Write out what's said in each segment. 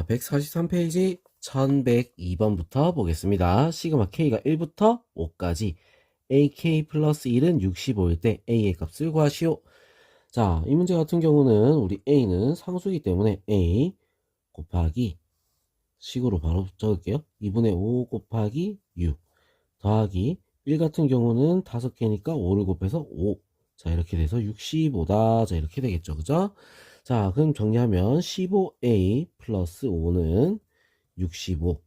143페이지 1102번부터 보겠습니다. 시그마 K가 1부터 5까지 AK 플러스 1은 65일 때 A의 값을 구하시오. 자, 이 문제 같은 경우는 우리 A는 상수이기 때문에 A 곱하기 식으로 바로 적을게요. 2분의 5 곱하기 6 더하기 1 같은 경우는 5개니까 5를 곱해서 5. 자, 이렇게 돼서 65다. 자, 이렇게 되겠죠. 그죠? 자, 그럼 정리하면 15A 플러스 5는 65.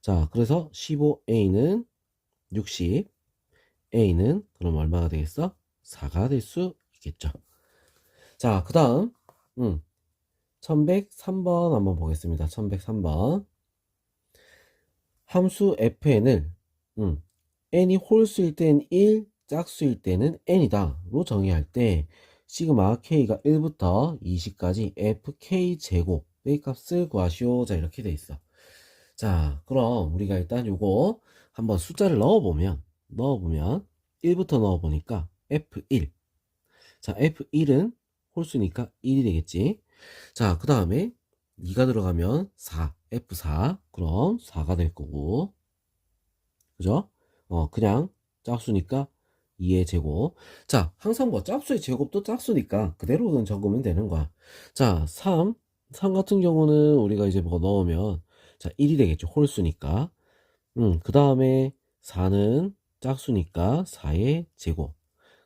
자, 그래서 15A는 60. A는 그럼 얼마가 되겠어? 4가 될 수 있겠죠. 자, 그 다음 1103번 한번 보겠습니다. 1103번 함수 fn을 n이 홀수일 땐 1, 짝수일 때는 n이다 로 정의할 때 시그마 k가 1부터 20까지 fk 제곱의 값을 구하시오. 자, 이렇게 돼 있어. 자, 그럼 우리가 일단 요거 한번 숫자를 넣어보면 1부터 넣어보니까 f1. 자, f1은 홀수니까 1이 되겠지. 자, 그 다음에 2가 들어가면 4, f4. 그럼 4가 될 거고, 그죠? 그냥 짝수니까 2의 제곱. 자, 항상 뭐 짝수의 제곱도 짝수니까 그대로 적으면 되는 거야. 자, 3 같은 경우는 우리가 이제 뭐 넣으면 자, 1이 되겠죠. 홀수니까. 그 다음에 4는 짝수니까 4의 제곱.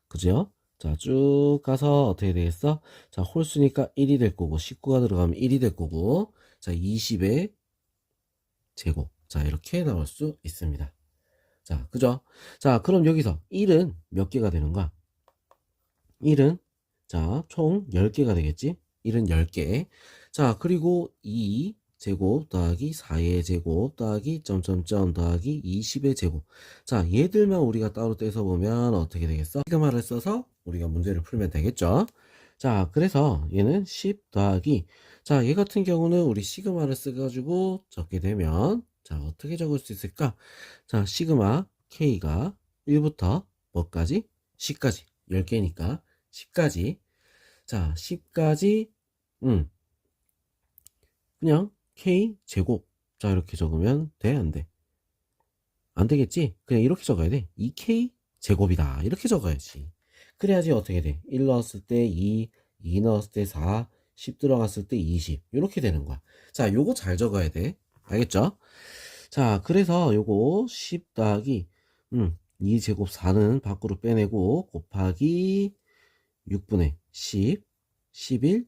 그죠? 자, 쭉 가서 어떻게 되겠어? 자, 홀수니까 1이 될 거고, 19가 들어가면 1이 될 거고, 자, 20의 제곱. 자, 이렇게 나올 수 있습니다. 자, 그죠? 자, 그럼 여기서 1은 몇 개가 되는가? 1은, 자, 총 10개가 되겠지? 1은 10개. 자, 그리고 2 제곱 더하기 4의 제곱 더하기 점점점 더하기 20의 제곱. 자, 얘들만 우리가 따로 떼서 보면 어떻게 되겠어? 시그마를 써서 우리가 문제를 풀면 되겠죠? 자, 그래서 얘는 10 더하기, 자, 얘 같은 경우는 우리 시그마를 써가지고 적게 되면, 자, 어떻게 적을 수 있을까? 자, 시그마 K가 1부터 뭐까지? 10까지. 10개니까 10까지. 자, 10까지, 그냥 K 제곱. 자, 이렇게 적으면 돼, 안 돼? 안 되겠지? 그냥 이렇게 적어야 돼. 2K 제곱이다. 이렇게 적어야지. 그래야지 어떻게 돼? 1 넣었을 때 2 넣었을 때 4, 10 들어갔을 때 20. 이렇게 되는 거야. 자, 요거 잘 적어야 돼. 알겠죠? 자, 그래서 요거 10 더하기, 2제곱 4는 밖으로 빼내고 곱하기 6분의 10, 11,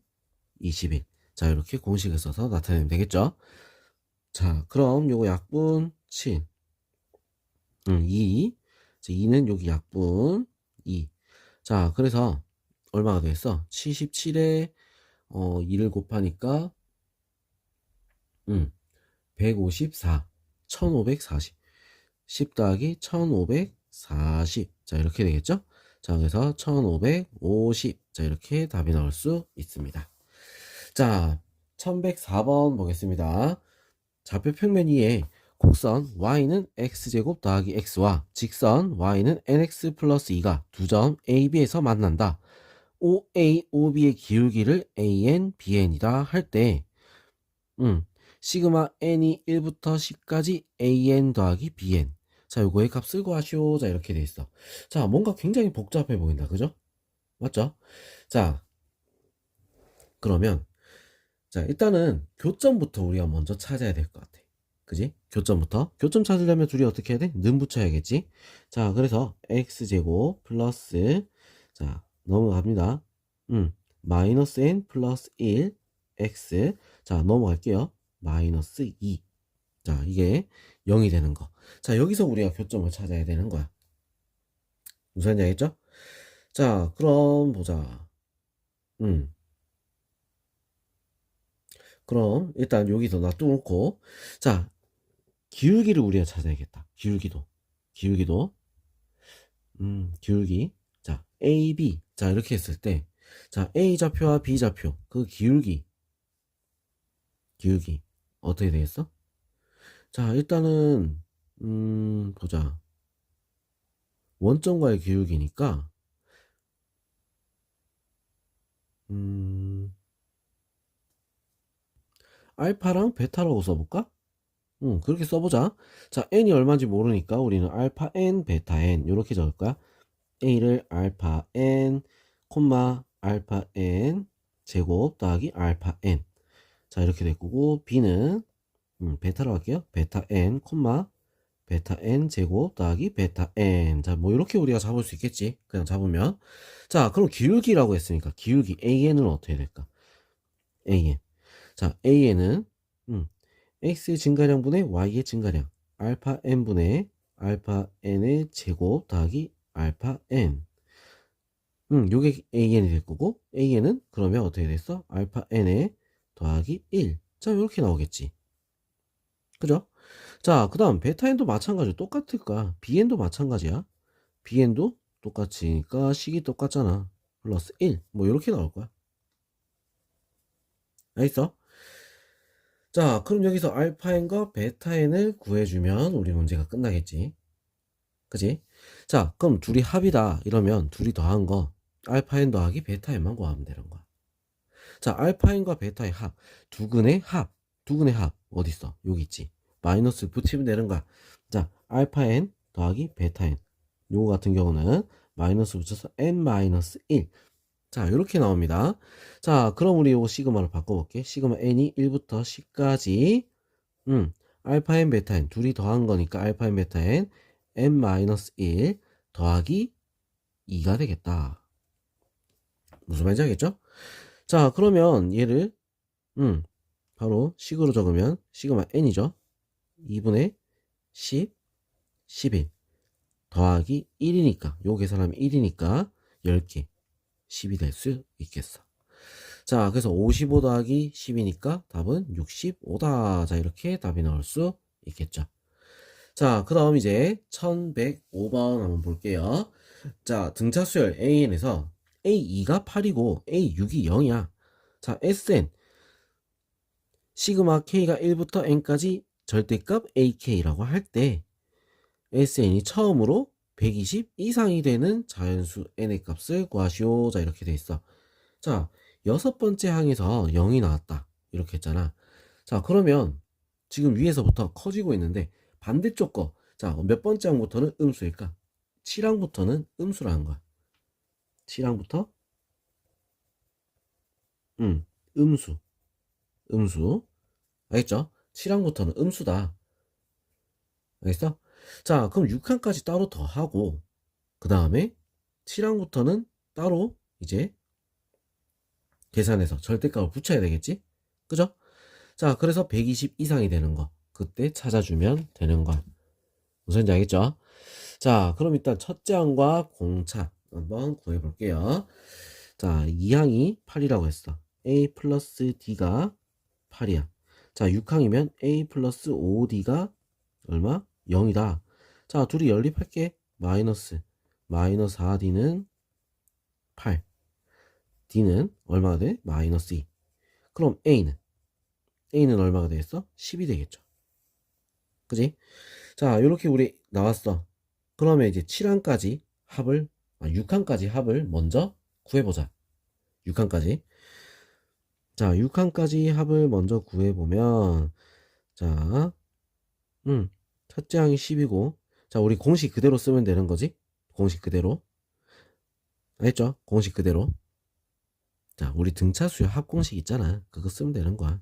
21. 자, 이렇게 공식을 써서 나타내면 되겠죠? 자, 그럼 요거 약분 7. 2. 자, 2는 여기 약분 2. 자, 그래서 얼마가 되겠어? 77에 2를 곱하니까 154. 1540. 10 더하기 1540. 자, 이렇게 되겠죠? 자, 그래서 1550. 자, 이렇게 답이 나올 수 있습니다. 자, 1104번 보겠습니다. 좌표 평면 위에 곡선 y는 x제곱 더하기 x와 직선 y는 nx 플러스 2가 두 점 a, b에서 만난다. OA, OB의 기울기를 AN, BN이다 할 때, 시그마 N이 1부터 10까지 AN 더하기 BN. 자, 요거의 값을 구하시오. 자, 이렇게 돼 있어. 자, 뭔가 굉장히 복잡해 보인다. 그죠? 맞죠? 자, 그러면, 자, 일단은 교점부터 우리가 먼저 찾아야 될 것 같아. 그지? 교점부터. 교점 찾으려면 둘이 어떻게 해야 돼? 는 붙여야겠지? 자, 그래서 x제곱 플러스, 자, 넘어갑니다. 마이너스 n 플러스 1 x. 자, 넘어갈게요. 마이너스 2. 자, 이게 0이 되는 거. 자, 여기서 우리가 교점을 찾아야 되는 거야. 무슨 말인지 알겠죠? 자, 그럼 보자. 그럼 일단 여기서 놔두고, 자, 기울기를 우리가 찾아야겠다. 기울기도. 기울기. 자, A, B. 자, 이렇게 했을 때, 자, A 좌표와 B 좌표. 그 기울기. 어떻게 되겠어? 자, 일단은, 보자. 원점과의 기울기니까, 알파랑 베타라고 써볼까? 그렇게 써보자. 자, n이 얼마인지 모르니까 우리는 알파 n, 베타 n 이렇게 적을 거야. a를 알파 n, 알파 n 제곱 더하기 알파 n. 자, 이렇게 될 거고 b는 베타로 할게요. 베타 n, 베타 n 제곱 더하기 베타 n. 자, 뭐 이렇게 우리가 잡을 수 있겠지. 그냥 잡으면. 자, 그럼 기울기라고 했으니까 기울기 an은 어떻게 될까? an. 자, an은 x의 증가량분의 y의 증가량 알파 n분의 알파 n의 제곱 더하기 알파 n. 요게 an이 될 거고 an은 그러면 어떻게 됐어? 알파 n에 더하기 1. 자, 이렇게 나오겠지. 그죠? 자, 그 다음 베타 n도 마찬가지로 똑같을 거야. bn도 마찬가지야. bn도 똑같으니까 식이 똑같잖아. 플러스 1. 뭐 이렇게 나올 거야. 알겠어? 자, 그럼 여기서 알파 n과 베타 n을 구해주면 우리 문제가 끝나겠지. 그지? 자, 그럼 둘이 합이다 이러면 둘이 더한 거 알파 n 더하기 베타 n만 구하면 되는 거야. 자, 알파 n과 베타의 합, 두근의 합 어디 있어? 여기 있지. 마이너스 붙이면 되는 거야. 자, 알파 n 더하기 베타 n. 요거 같은 경우는 마이너스 붙여서 n 마이너스 1. 자, 이렇게 나옵니다. 자, 그럼 우리 요 시그마를 바꿔볼게. 시그마 n이 1부터 10까지 알파 n 베타 n 둘이 더한 거니까 알파 n 베타 n n 마이너스 1 더하기 2가 되겠다. 무슨 말인지 알겠죠? 자, 그러면 얘를 바로 식으로 적으면 시그마 n이죠. 2분의 10, 11 더하기 1이니까 요 계산하면 1이니까 10개 10이 될 수 있겠어. 자, 그래서 55 더하기 10이니까 답은 65다. 자, 이렇게 답이 나올 수 있겠죠. 자, 그 다음 이제 1105번 한번 볼게요. 자, 등차 수열 AN에서 A2가 8이고 A6이 0이야. 자, SN 시그마 K가 1부터 N까지 절대값 AK라고 할 때 SN이 처음으로 120 이상이 되는 자연수 N의 값을 구하시오. 자, 이렇게 돼 있어. 자, 여섯 번째 항에서 0이 나왔다. 이렇게 했잖아. 자, 그러면 지금 위에서부터 커지고 있는데 반대쪽 거. 자, 몇 번째 항부터는 음수일까? 7항부터는 음수라는 거야. 7항부터 음수. 음수. 알겠죠? 7항부터는 음수다. 알겠어? 자, 그럼 6항까지 따로 더 하고 그 다음에 7항부터는 따로 이제 계산해서 절대값을 붙여야 되겠지? 그죠? 자, 그래서 120 이상이 되는 거 그때 찾아주면 되는 거야. 무슨지 알겠죠? 자, 그럼 일단 첫째 항과 공차 한번 구해 볼게요. 자, 2항이 8이라고 했어. A 플러스 D가 8이야. 자, 6항이면 A 플러스 5D가 얼마? 0이다. 자, 둘이 연립할게. 마이너스 4D는 8. D는 얼마가 돼? 마이너스 2. 그럼 A는 얼마가 되겠어? 10이 되겠죠. 그지? 자, 이렇게 우리 나왔어. 그러면 이제 7항까지 합을 6항까지 합을 먼저 구해보자. 6항까지. 자, 6항까지 합을 먼저 구해보면 자, 첫째 항이 10이고 자, 우리 공식 그대로 쓰면 되는 거지? 공식 그대로. 알겠죠? 공식 그대로. 자, 우리 등차수열 합공식 있잖아. 그거 쓰면 되는 거야.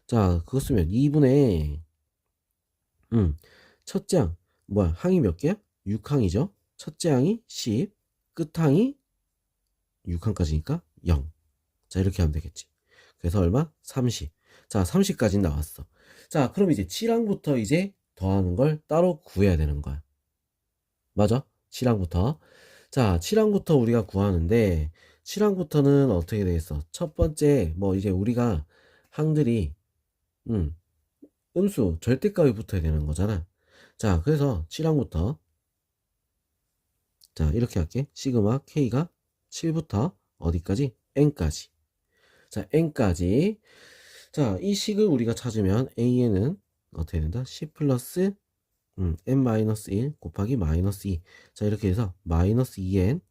자, 그거 쓰면 2분의 첫째 항 뭐야? 항이 몇 개야? 6항이죠. 첫째 항이 10, 끝항이 6항까지니까 0. 자, 이렇게 하면 되겠지. 그래서 얼마? 30. 자, 30까지 나왔어. 자, 그럼 이제 7항부터 이제 더하는 걸 따로 구해야 되는 거야. 맞아? 7항부터. 자, 7항부터 우리가 구하는데 7항부터는 어떻게 되겠어? 첫 번째 뭐 이제 우리가 항들이 음수 절대값이 붙어야 되는 거잖아. 자, 그래서 7항부터 자, 이렇게 할게. 시그마 K가 7부터 어디까지? N까지. 자, N까지. 자, 이 식을 우리가 찾으면 AN은 어떻게 된다? 10 플러스 N-1 곱하기 마이너스 2. 자, 이렇게 해서 마이너스 2N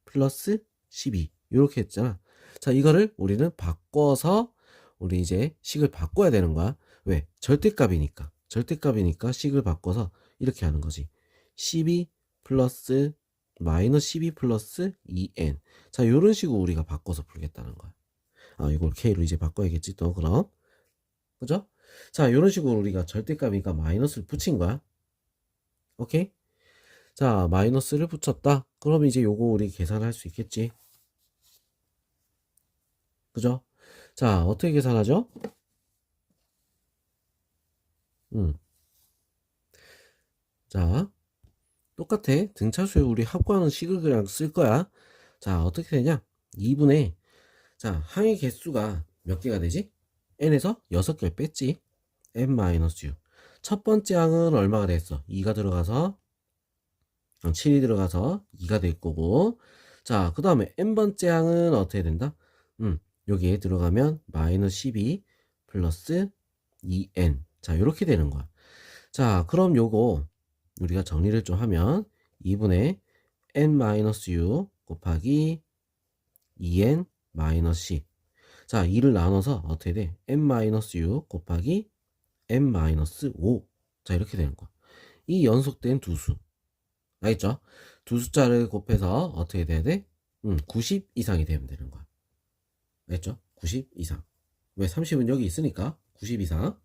플러스 12. 이렇게 했잖아. 자, 이거를 우리는 바꿔서 우리 이제 식을 바꿔야 되는 거야. 왜? 절대값이니까. 절대값이니까 식을 바꿔서 이렇게 하는 거지. 12 플러스 마이너스 12 플러스 2n. 자, 요런 식으로 우리가 바꿔서 풀겠다는 거야. 아, 이걸 k로 이제 바꿔야겠지, 또, 그럼. 그죠? 자, 요런 식으로 우리가 절대값이니까 마이너스를 붙인 거야. 오케이? 자, 마이너스를 붙였다. 그럼 이제 요거 우리 계산할 수 있겠지. 그죠? 자, 어떻게 계산하죠? 자, 똑같아. 등차수에 우리 합구하는 식을 그냥 쓸 거야. 자, 어떻게 되냐? 2분의, 자, 항의 개수가 몇 개가 되지? n에서 6개를 뺐지. n-u. 첫 번째 항은 얼마가 됐어? 2가 들어가서, 7이 들어가서 2가 될 거고. 자, 그 다음에 n번째 항은 어떻게 된다? 여기에 들어가면 마이너스 12 플러스 2n. 자, 이렇게 되는 거야. 자, 그럼 요거 우리가 정리를 좀 하면 2분의 n-u 곱하기 2n-10. 자, 2를 나눠서 어떻게 돼? n-u 곱하기 n-5. 자, 이렇게 되는 거야. 이 연속된 두 수. 알겠죠? 두 숫자를 곱해서 어떻게 돼야 돼? 90 이상이 되면 되는 거야. 알겠죠? 90 이상. 왜? 30은 여기 있으니까 90 이상.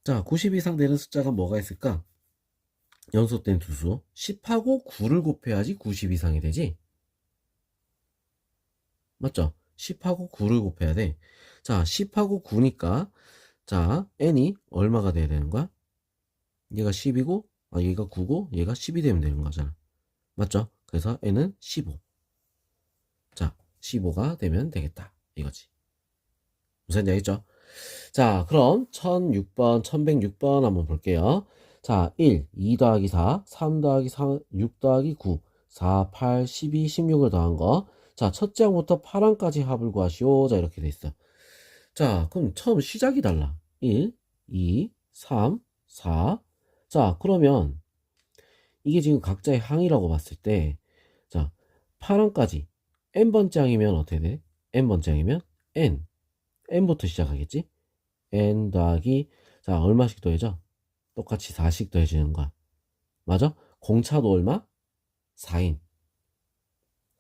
자, 90 이상 되는 숫자가 뭐가 있을까? 연속된 두 수. 10하고 9를 곱해야지 90 이상이 되지? 맞죠? 10하고 9를 곱해야 돼. 자, 10하고 9니까, 자, n이 얼마가 돼야 되는 거야? 얘가 10이고, 얘가 9고, 얘가 10이 되면 되는 거잖아. 맞죠? 그래서 n은 15. 자, 15가 되면 되겠다. 이거지. 무슨 얘기죠? 자, 그럼 1006번, 1106번 한번 볼게요. 자, 1, 2 더하기 4, 3 더하기 3, 6 더하기 9, 4, 8, 12, 16을 더한 거. 자, 첫째 항부터 8항까지 합을 구하시오. 자, 이렇게 돼 있어. 자, 그럼 처음 시작이 달라. 1, 2, 3, 4. 자, 그러면 이게 지금 각자의 항이라고 봤을 때, 자, 8항까지 n번째 항이면 어떻게 돼? n번째 항이면 n부터 시작하겠지? n 더하기, 자, 얼마씩 더해져? 똑같이 4씩 더해지는 거야. 맞아? 공차도 얼마? 4인.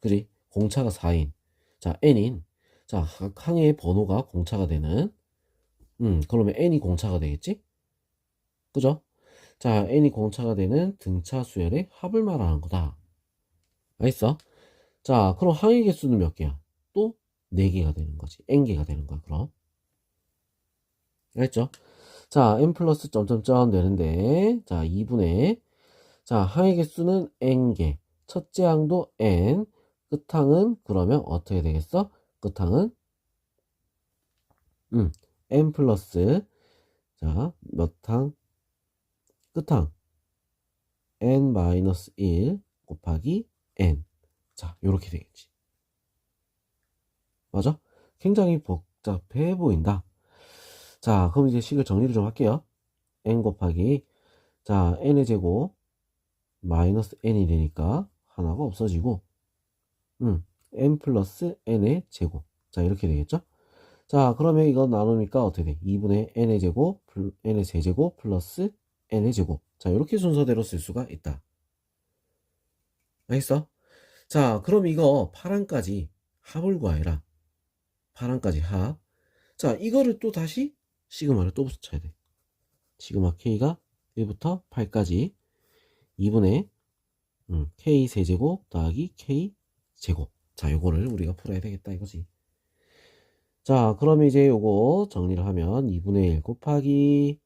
그지? 공차가 4인. 자, n인. 자, 항의 번호가 공차가 되는. 그러면 n이 공차가 되겠지? 그죠? 자, n이 공차가 되는 등차 수열의 합을 말하는 거다. 알겠어? 자, 그럼 항의 개수는 몇 개야? 또 4개가 되는 거지. n개가 되는 거야, 그럼. 알겠죠? 자, n 플러스 점점점 되는데, 자, 2분의, 자, 항의 개수는 n개. 첫째 항도 n, 끝항은 그러면 어떻게 되겠어? 끝항은 n 플러스, 자, 몇 항? 끝항 n-1 곱하기 n. 자, 요렇게 되겠지. 맞아? 굉장히 복잡해 보인다. 자, 그럼 이제 식을 정리를 좀 할게요. n 곱하기, 자, n의 제곱 마이너스 n이 되니까 하나가 없어지고, n 플러스 n의 제곱. 자, 이렇게 되겠죠? 자, 그러면 이거 나누니까 어떻게 돼? 2분의 n의 제곱, n의 세제곱 플러스 n의 제곱. 자, 이렇게 순서대로 쓸 수가 있다. 알겠어? 자, 그럼 이거 8항까지 합을 구하여라. 8항까지 합. 자, 이거를 또 다시 시그마를 또 붙여야 돼. 시그마 K가 1부터 8까지 2분의 K 세제곱 더하기 K 제곱. 자, 요거를 우리가 풀어야 되겠다 이거지. 자, 그럼 이제 요거 정리를 하면 2분의 1 곱하기,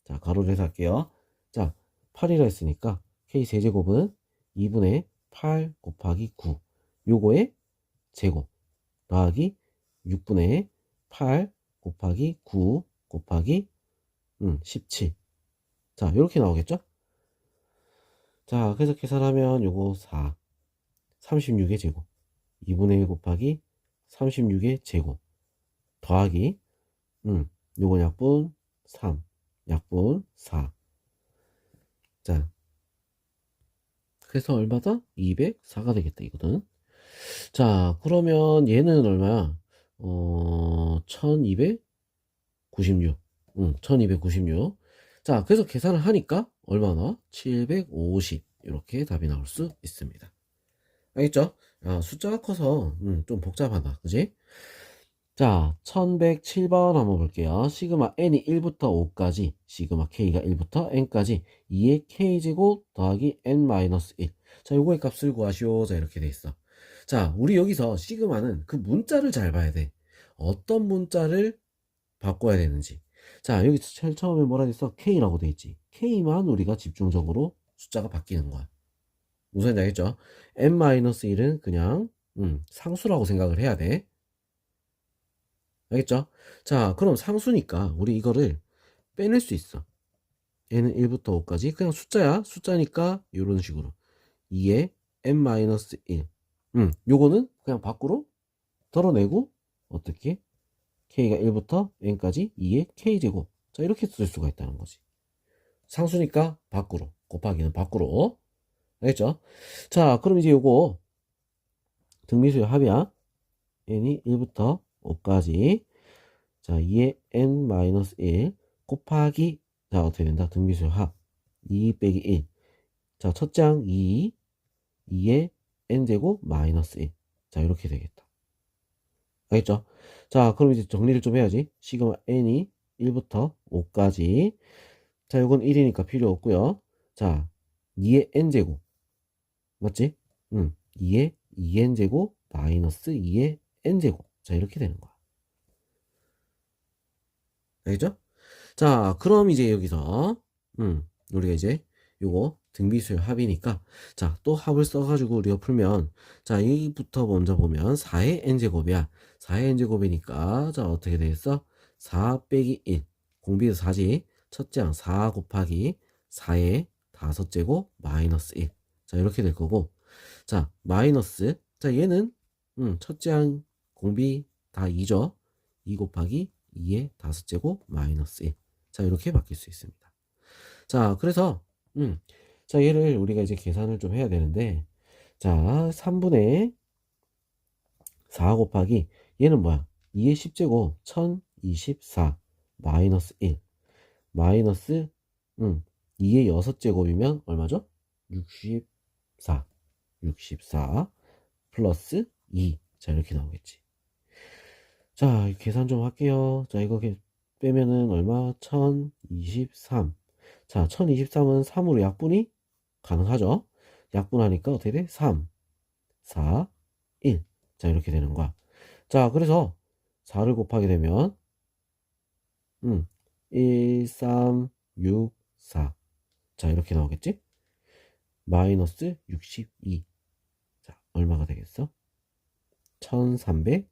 자, 가로를 해서 할게요. 자, 8이라 했으니까 K 세제곱은 2분의 8 곱하기 9. 요거의 제곱 더하기 6분의 8 곱하기 9 곱하기 17. 자, 이렇게 나오겠죠? 자, 그래서 계산하면 요거 4, 36의 제곱, 2분의 1 곱하기 36의 제곱 더하기 요거 약분 3, 약분 4. 자, 그래서 얼마다? 204가 되겠다 이거는. 자, 그러면 얘는 얼마야? 1296. 1296. 자, 그래서 계산을 하니까 얼마나? 750. 이렇게 답이 나올 수 있습니다. 알겠죠? 숫자가 커서 좀 복잡하다. 그지? 자, 1107번 한번 볼게요. 시그마 n이 1부터 5까지, 시그마 k가 1부터 n까지 2의 k제곱 더하기 n-1. 자, 요거의 값을 구하시오. 자, 이렇게 돼 있어. 자, 우리 여기서 시그마는 그 문자를 잘 봐야 돼. 어떤 문자를 바꿔야 되는지. 자, 여기 제일 처음에 뭐라 했어? k라고 돼 있지. k만 우리가 집중적으로 숫자가 바뀌는 거야. 무슨 말인지 알겠죠? n-1은 그냥 상수라고 생각을 해야 돼. 알겠죠? 자, 그럼 상수니까 우리 이거를 빼낼 수 있어. n은 1부터 5까지 그냥 숫자야. 숫자니까 이런 식으로 2에 n-1. 요거는 그냥 밖으로 덜어내고 어떻게? k가 1부터 n까지 2의 k제곱. 자, 이렇게 쓸 수가 있다는 거지. 상수니까 밖으로, 곱하기는 밖으로. 알겠죠? 자, 그럼 이제 요거 등비수의 합이야. n이 1부터 5까지. 자, 2의 n-1 곱하기, 자, 어떻게 된다? 등비수의 합. 2 빼기 1. 자, 첫 장 2, 2의 n제곱 마이너스 1. 자, 이렇게 되겠다. 알겠죠? 자, 그럼 이제 정리를 좀 해야지. 시그마 n이 1부터 5까지. 자, 요건 1이니까 필요 없고요. 자, 2의 n제곱. 맞지? 2의 2n제곱 마이너스 2의 n제곱. 자, 이렇게 되는 거야. 알겠죠? 자, 그럼 이제 여기서, 우리가 이제 요거 등비수의 합이니까, 자, 또 합을 써가지고 우리가 풀면, 자, 여기부터 먼저 보면 4의 n제곱이야. 4의 n제곱이니까, 자, 어떻게 되겠어? 4 빼기 1. 공비도 4지. 첫째 항 4 곱하기 4의 5제곱 마이너스 1. 자, 이렇게 될 거고, 자, 마이너스, 자, 얘는, 첫째 항 공비 다 2죠. 2 곱하기 2의 5제곱 마이너스 1. 자, 이렇게 바뀔 수 있습니다. 자, 그래서, 자, 얘를 우리가 이제 계산을 좀 해야 되는데, 자, 3분의 4 곱하기, 얘는 뭐야? 2의 10제곱, 1024, 마이너스 1, 마이너스, 2의 6제곱이면 얼마죠? 64, 64, 플러스 2. 자, 이렇게 나오겠지. 자, 계산 좀 할게요. 자, 이거 빼면은 얼마? 1023. 자, 1023은 3으로 약분이 가능하죠? 약분하니까 어떻게 돼? 3, 4, 1. 자, 이렇게 되는 거야. 자, 그래서 4를 곱하게 되면 1, 3, 6, 4. 자, 이렇게 나오겠지? 마이너스 62. 자, 얼마가 되겠어? 1302.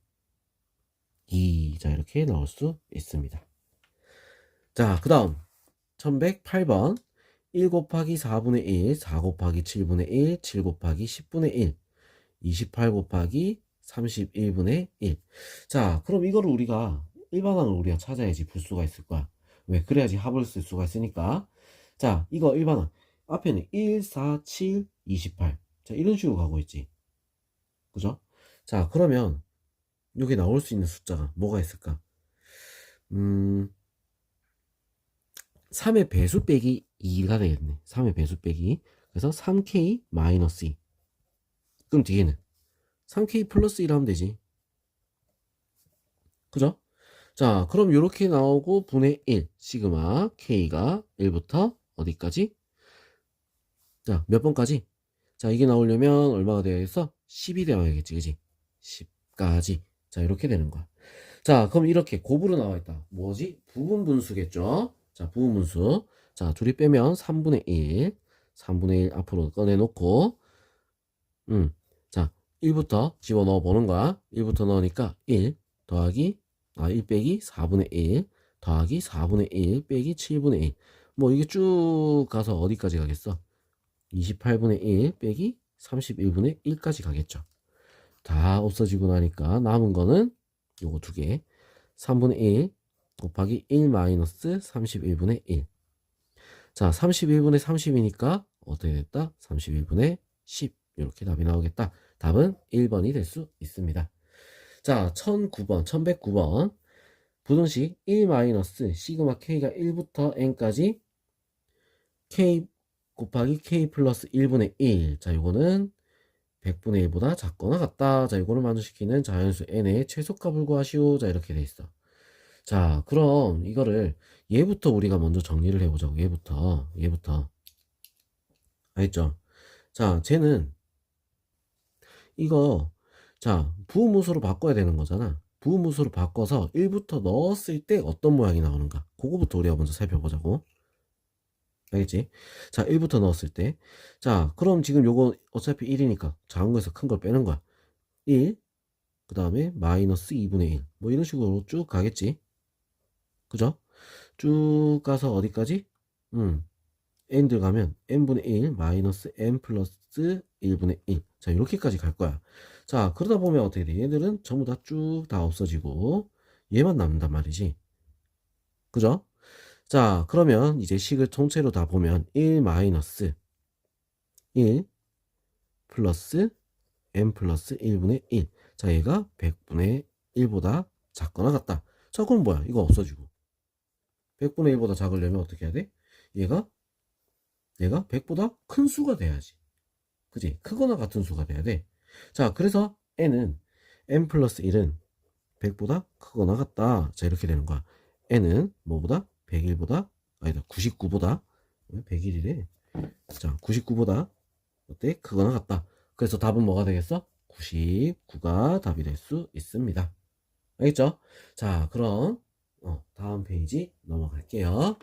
자, 이렇게 나올 수 있습니다. 자, 그 다음 1108번 1 곱하기 4분의 1, 4 곱하기 7분의 1, 7 곱하기 10분의 1, 28 곱하기 31분의 1. 자, 그럼 이거를 우리가 일반항을 우리가 찾아야지 풀 수가 있을 거야. 왜? 그래야지 합을 쓸 수가 있으니까. 자, 이거 일반항. 앞에는 1, 4, 7, 28. 자, 이런 식으로 가고 있지. 그죠? 자, 그러면 여기 나올 수 있는 숫자가 뭐가 있을까? 3의 배수 빼기 2가 되겠네. 3의 배수 빼기. 그래서 3k 마이너스 2. 그럼 뒤에는 3k 플러스 1 하면 되지. 그죠? 자, 그럼 이렇게 나오고 분의 1. 시그마 k가 1부터 어디까지? 자, 몇 번까지? 자, 이게 나오려면 얼마가 되어야겠어? 10이 되어야겠지. 그지? 10까지. 자, 이렇게 되는 거야. 자, 그럼 이렇게 곱으로 나와 있다. 뭐지? 부분분수겠죠? 자, 부분분수. 자, 둘이 빼면 3분의 1. 3분의 1 앞으로 꺼내놓고, 자, 1부터 집어넣어 보는 거야. 1부터 넣으니까 1 더하기, 1 빼기 4분의 1 더하기 4분의 1 빼기 7분의 1. 뭐 이게 쭉 가서 어디까지 가겠어? 28분의 1 빼기 31분의 1까지 가겠죠. 다 없어지고 나니까 남은 거는 요거 두 개. 3분의 1 곱하기 1 마이너스 31분의 1. 자, 31분의 30이니까 어떻게 됐다? 31분의 10. 이렇게 답이 나오겠다. 답은 1번이 될 수 있습니다. 자, 1009번, 1109번. 부등식 1 마이너스 시그마 k가 1부터 n까지 k 곱하기 k 플러스 1분의 1. 자, 요거는 100분의 1보다 작거나 같다. 자, 요거를 만족시키는 자연수 n의 최소값을 구하시오. 자, 이렇게 돼 있어. 자, 그럼 이거를 얘부터 우리가 먼저 정리를 해보자고. 얘부터. 알겠죠? 자, 쟤는 이거 자, 부호무수로 바꿔야 되는 거잖아. 부호무수로 바꿔서 1부터 넣었을 때 어떤 모양이 나오는가. 그거부터 우리가 먼저 살펴보자고. 알겠지? 자, 1부터 넣었을 때. 자, 그럼 지금 요거 어차피 1이니까 작은 거에서 큰 걸 빼는 거야. 1, 그 다음에 마이너스 2분의 1. 뭐 이런 식으로 쭉 가겠지? 그죠? 쭉 가서 어디까지? n 들어가면 n분의 1 마이너스 n 플러스 1분의 1. 자, 이렇게까지 갈 거야. 자, 그러다 보면 어떻게 돼? 얘들은 전부 다 쭉 다 없어지고 얘만 남는단 말이지. 그죠? 자, 그러면 이제 식을 통째로 다 보면 1 마이너스 1 플러스 n 플러스 1분의 1. 자, 얘가 100분의 1보다 작거나 같다. 자, 그럼 뭐야? 이거 없어지고. 100분의 1보다 작으려면 어떻게 해야 돼? 얘가 100보다 큰 수가 돼야지. 그지? 크거나 같은 수가 돼야 돼. 자, 그래서 n 플러스 1은 100보다 크거나 같다. 자, 이렇게 되는 거야. n은 뭐보다? 101보다, 아니다, 99보다, 101이래. 자, 99보다 어때? 크거나 같다. 그래서 답은 뭐가 되겠어? 99가 답이 될 수 있습니다. 알겠죠? 자, 그럼 다음 페이지 넘어갈게요.